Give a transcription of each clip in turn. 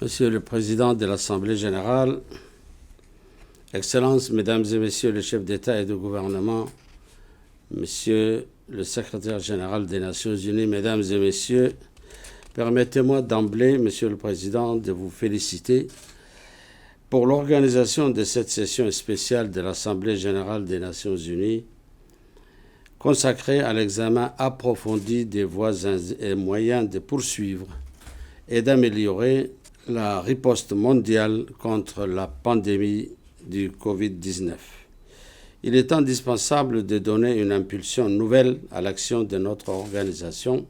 Monsieur le Président de l'Assemblée générale, Excellences, Mesdames et Messieurs les chefs d'État et de gouvernement, Monsieur le Secrétaire général des Nations Unies, Mesdames et Messieurs, permettez-moi d'emblée, Monsieur le Président, de vous féliciter pour l'organisation de cette session spéciale de l'Assemblée générale des Nations unies consacrée à l'examen approfondi des voies et moyens de poursuivre et d'améliorer la riposte mondiale contre la pandémie du Covid-19. Il est indispensable de donner une impulsion nouvelle à l'action de notre organisation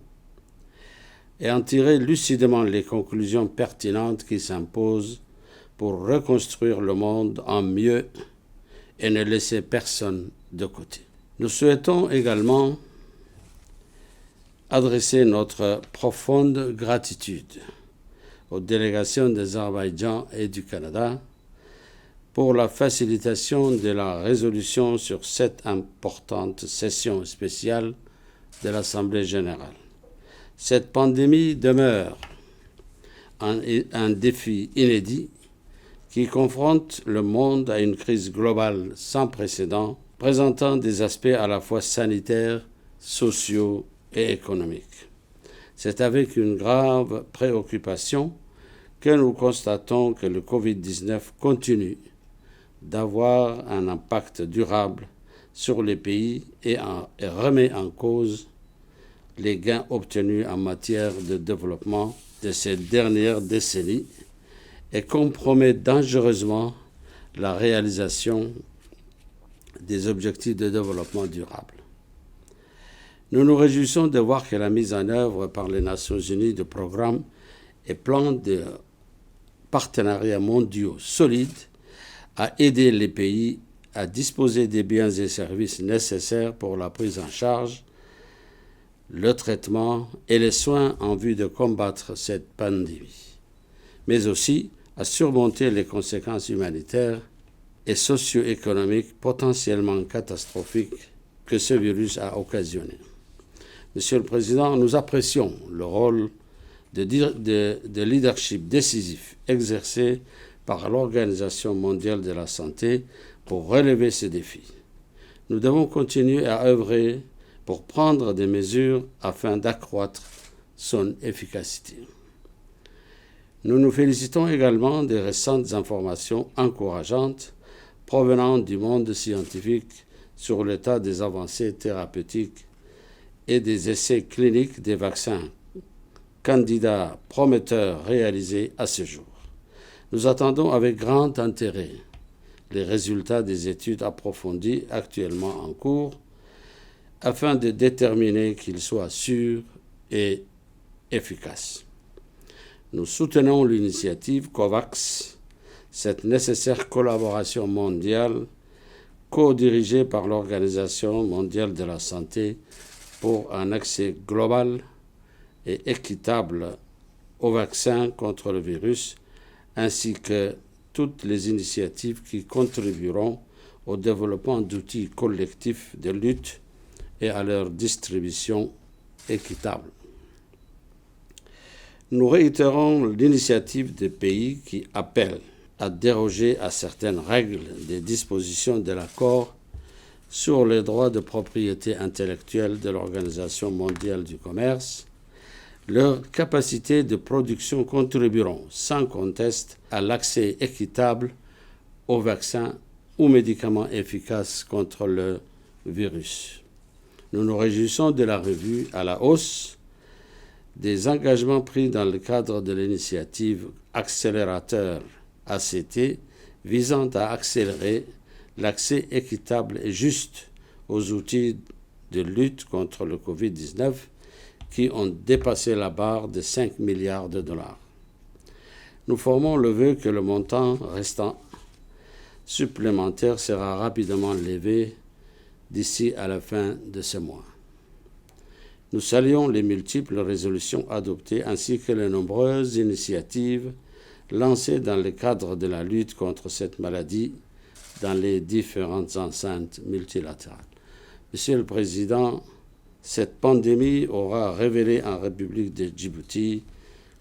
et en tirer lucidement les conclusions pertinentes qui s'imposent pour reconstruire le monde en mieux et ne laisser personne de côté. Nous souhaitons également adresser notre profonde gratitude aux délégations d'Azerbaïdjan et du Canada pour la facilitation de la résolution sur cette importante session spéciale de l'Assemblée générale. Cette pandémie demeure un défi inédit qui confronte le monde à une crise globale sans précédent, présentant des aspects à la fois sanitaires, sociaux et économiques. C'est avec une grave préoccupation que nous constatons que le Covid-19 continue d'avoir un impact durable sur les pays et remet en cause les gains obtenus en matière de développement de ces dernières décennies et compromet dangereusement la réalisation des objectifs de développement durable. Nous nous réjouissons de voir que la mise en œuvre par les Nations Unies de programmes et plans de partenariats mondiaux solides a aidé les pays à disposer des biens et services nécessaires pour la prise en charge, le traitement et les soins en vue de combattre cette pandémie, mais aussi à surmonter les conséquences humanitaires et socio-économiques potentiellement catastrophiques que ce virus a occasionné. Monsieur le Président, nous apprécions le rôle de leadership décisif exercé par l'Organisation mondiale de la santé pour relever ces défis. Nous devons continuer à œuvrer pour prendre des mesures afin d'accroître son efficacité. Nous nous félicitons également des récentes informations encourageantes provenant du monde scientifique sur l'état des avancées thérapeutiques et des essais cliniques des vaccins candidats prometteurs réalisés à ce jour. Nous attendons avec grand intérêt les résultats des études approfondies actuellement en cours afin de déterminer qu'ils soient sûrs et efficaces. Nous soutenons l'initiative COVAX, cette nécessaire collaboration mondiale co-dirigée par l'Organisation mondiale de la santé pour un accès global et équitable aux vaccins contre le virus, ainsi que toutes les initiatives qui contribueront au développement d'outils collectifs de lutte et à leur distribution équitable. Nous réitérons l'initiative des pays qui appellent à déroger à certaines règles des dispositions de l'accord sur les droits de propriété intellectuelle de l'Organisation mondiale du commerce. Leurs capacités de production contribueront sans conteste à l'accès équitable aux vaccins ou médicaments efficaces contre le virus. Nous nous réjouissons de la revue à la hausse des engagements pris dans le cadre de l'initiative Accélérateur ACT visant à accélérer l'accès équitable et juste aux outils de lutte contre le Covid-19 qui ont dépassé la barre de 5 milliards de dollars. Nous formons le vœu que le montant restant supplémentaire sera rapidement levé d'ici à la fin de ce mois. Nous saluons les multiples résolutions adoptées ainsi que les nombreuses initiatives lancées dans le cadre de la lutte contre cette maladie dans les différentes enceintes multilatérales. Monsieur le Président, cette pandémie aura révélé en République de Djibouti,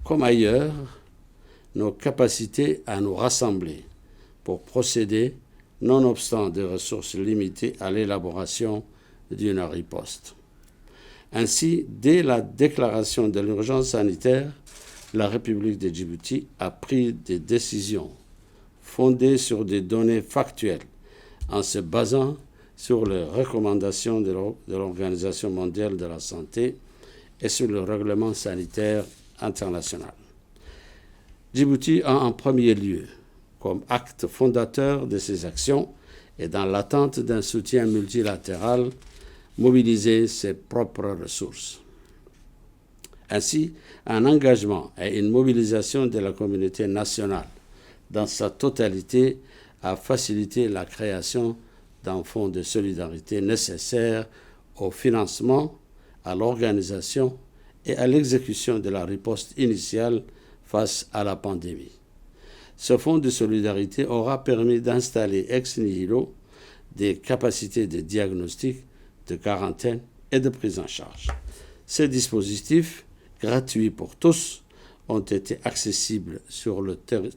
comme ailleurs, nos capacités à nous rassembler pour procéder, nonobstant des ressources limitées, à l'élaboration d'une riposte. Ainsi, dès la déclaration de l'urgence sanitaire, la République de Djibouti a pris des décisions fondées sur des données factuelles en se basant sur les recommandations de l'Organisation mondiale de la santé et sur le règlement sanitaire international. Djibouti a en premier lieu, comme acte fondateur de ces actions et dans l'attente d'un soutien multilatéral, mobilisé ses propres ressources. Ainsi, un engagement et une mobilisation de la communauté nationale dans sa totalité a facilité la création d'un fonds de solidarité nécessaire au financement, à l'organisation et à l'exécution de la riposte initiale face à la pandémie. Ce fonds de solidarité aura permis d'installer ex nihilo des capacités de diagnostic, de quarantaine et de prise en charge. Ces dispositifs, gratuits pour tous, ont été accessibles sur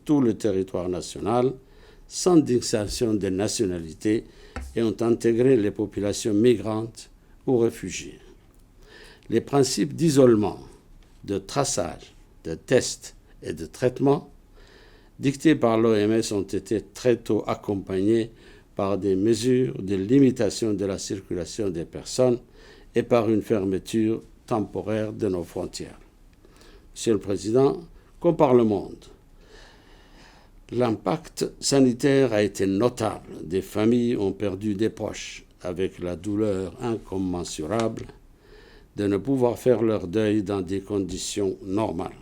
tout le territoire national, sans distinction de nationalité, et ont intégré les populations migrantes ou réfugiées. Les principes d'isolement, de traçage, de tests et de traitement dictés par l'OMS ont été très tôt accompagnés par des mesures de limitation de la circulation des personnes et par une fermeture temporaire de nos frontières. Monsieur le Président, comme par le monde, l'impact sanitaire a été notable. Des familles ont perdu des proches avec la douleur incommensurable de ne pouvoir faire leur deuil dans des conditions normales,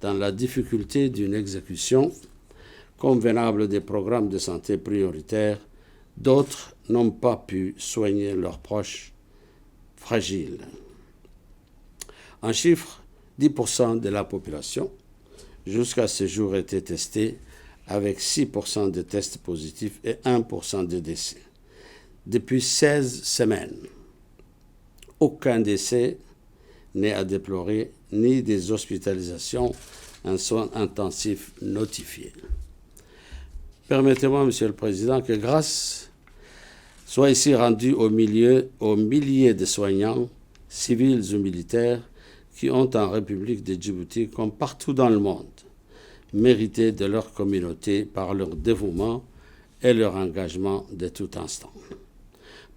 dans la difficulté d'une exécution convenable des programmes de santé prioritaires. D'autres n'ont pas pu soigner leurs proches fragiles. En chiffre, 10% de la population jusqu'à ce jour était testée avec 6% de tests positifs et 1% de décès. Depuis 16 semaines, aucun décès n'est à déplorer, ni des hospitalisations en soins intensifs notifiées. Permettez-moi, Monsieur le Président, que grâce soit ici rendue aux milliers de soignants, civils ou militaires, qui ont en République de Djibouti, comme partout dans le monde, mérité de leur communauté par leur dévouement et leur engagement de tout instant.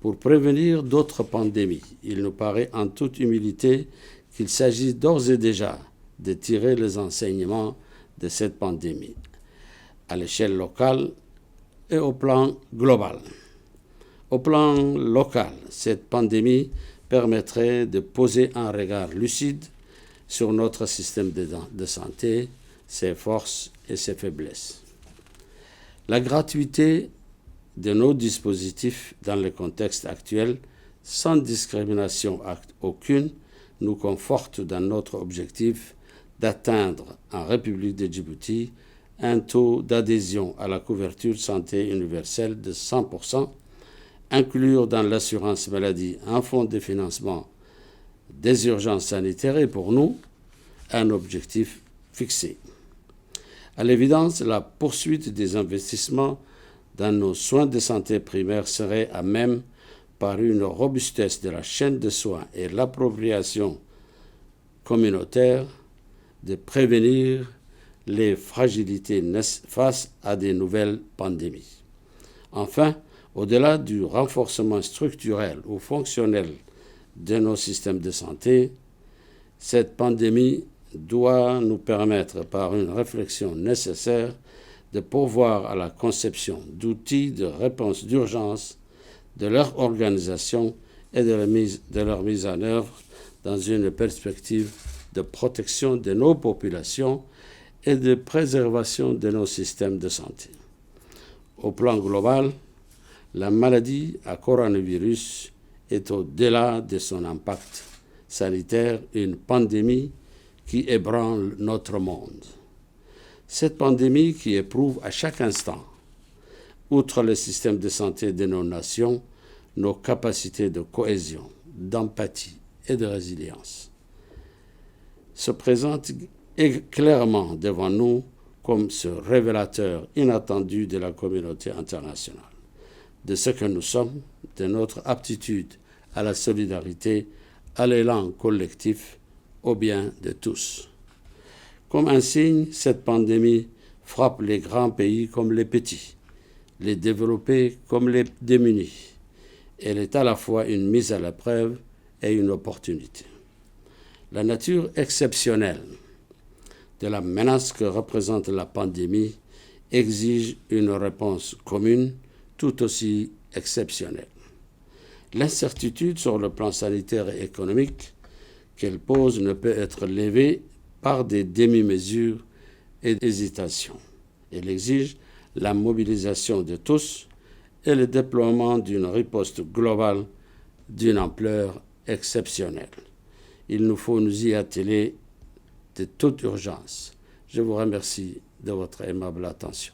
Pour prévenir d'autres pandémies, il nous paraît en toute humilité qu'il s'agit d'ores et déjà de tirer les enseignements de cette pandémie à l'échelle locale et au plan global. Au plan local, cette pandémie permettrait de poser un regard lucide sur notre système de santé, ses forces et ses faiblesses. La gratuité de nos dispositifs dans le contexte actuel, sans discrimination aucune, nous conforte dans notre objectif d'atteindre en République de Djibouti un taux d'adhésion à la couverture santé universelle de 100%, inclure dans l'assurance maladie un fonds de financement des urgences sanitaires est pour nous un objectif fixé. À l'évidence, la poursuite des investissements dans nos soins de santé primaires serait à même, par une robustesse de la chaîne de soins et l'appropriation communautaire, de prévenir les fragilités face à des nouvelles pandémies. Enfin, au-delà du renforcement structurel ou fonctionnel de nos systèmes de santé, cette pandémie doit nous permettre, par une réflexion nécessaire, de pourvoir à la conception d'outils de réponse d'urgence, de leur organisation et de leur mise en œuvre dans une perspective de protection de nos populations et de préservation de nos systèmes de santé. Au plan global, la maladie à coronavirus est au-delà de son impact sanitaire une pandémie qui ébranle notre monde. Cette pandémie qui éprouve à chaque instant, outre le système de santé de nos nations, nos capacités de cohésion, d'empathie et de résilience, se présente clairement devant nous comme ce révélateur inattendu de la communauté internationale, de ce que nous sommes, de notre aptitude à la solidarité, à l'élan collectif, au bien de tous. Comme un signe, cette pandémie frappe les grands pays comme les petits, les développés comme les démunis. Elle est à la fois une mise à l'épreuve et une opportunité. La nature exceptionnelle de la menace que représente la pandémie exige une réponse commune tout aussi exceptionnelle. L'incertitude sur le plan sanitaire et économique qu'elle pose ne peut être levée par des demi-mesures et des hésitations. Elle exige la mobilisation de tous et le déploiement d'une riposte globale d'une ampleur exceptionnelle. Il nous faut nous y atteler de toute urgence. Je vous remercie de votre aimable attention.